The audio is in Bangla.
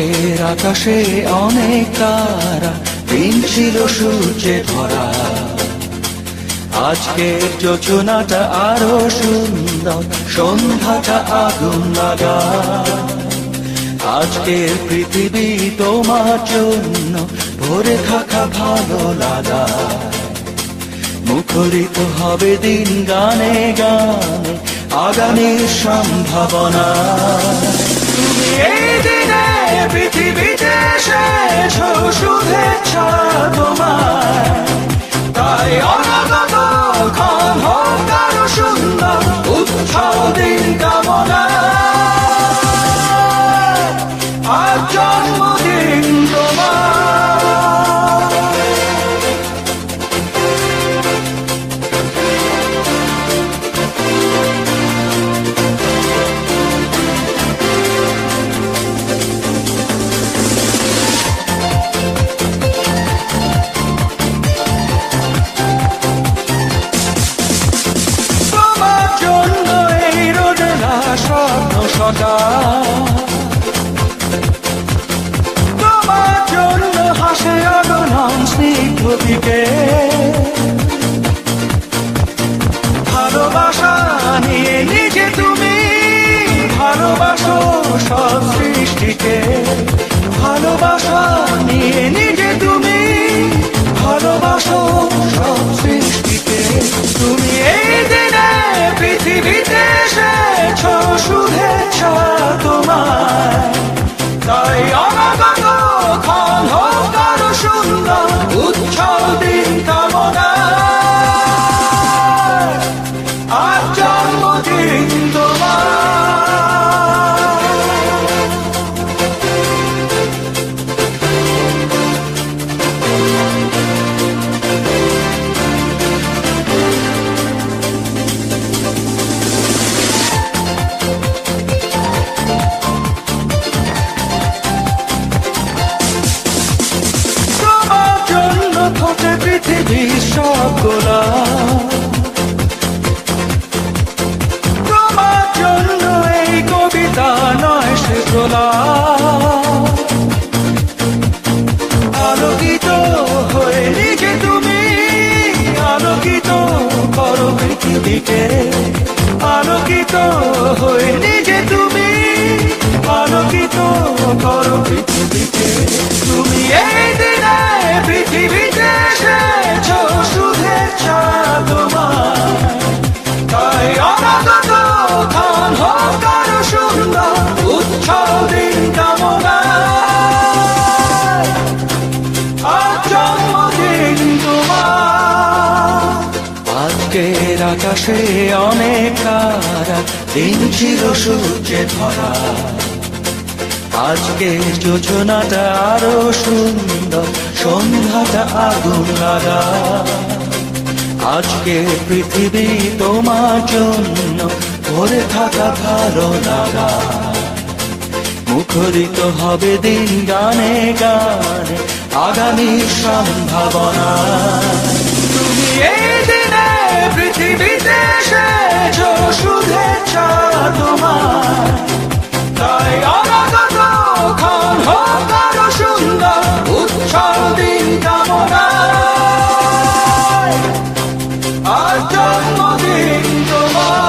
আজকের আকাশে অনেক তারা, দিন ছিল সূর্যে ভরা। আজকের যোজনাটা আরো সুন্দর, সন্ধ্যাটা আগুন লাগা। আজকের পৃথিবী তোমার জন্য ভরে থাকা ভালো লাগা। মুখরিত হবে দিন গানে গানে, আগামীর সম্ভাবনা। তুমি এই দিনে পৃথিবীতে এসেছো, শুভেচ্ছা তোমার। তাই অনাগত ক্ষণ হোক আরো সুন্দর, উৎসব দিন কামনা। আজ জন্মদিন তোমার। তোমার জন্য হাসে আগমন স্নিগ্ধ দিকে। ভালোবাসা নিয়ে নিজে তুমি ভালোবাসো সব সৃষ্টিকে। ভালোবাসা নিয়ে নিজে তুমি ভালোবাসো সব সৃষ্টিকে। তুমি এই দিনে পৃথিবীতে এসেছো, শুভেচ্ছা তোমার। তাই অনাগত ক্ষণ হোক আরো সুন্দর, উৎসব দিন কামনা। আজ জন্মদিন তোমার। পৃথিবীর সব গোলাপ, তোমার জন্য এই কবিতা নয় সে গোলাপ। আলোকিত হয়ে নিজে তুমি আলোকিত করো পৃথিবীকে। আলোকিত হয়ে নিজে তুমি আলোকিত করো পৃথিবীকে। তুমি এই দিনে পৃথিবীতে এসেছো, শুভেচ্ছা তোমার। তাই অনাগত ক্ষণ হোক আরো সুন্দর, উৎসব দিন কামনা। আজ জন্মদিন তোমার। আজকের আকাশে অনেক তারা, দিন ছিল সূর্যে ভরা। আজকের যোজনাটা আরো সুন্দর, সন্ধ্যাটা আগুন লাগা। আজকের পৃথিবী তোমার জন্য ভরে থাকা ভালো লাগা। মুখরিত হবে দিন গানে গানে, আগামীর সম্ভাবনা। তুমি এই দিনে পৃথিবীতে এসেছো, শুভেচ্ছা তোমার। তাই অনাগত ক্ষণ হোক আরো সুন্দর, উৎসব দিন কামনা। আজ জন্মদিন তোমার।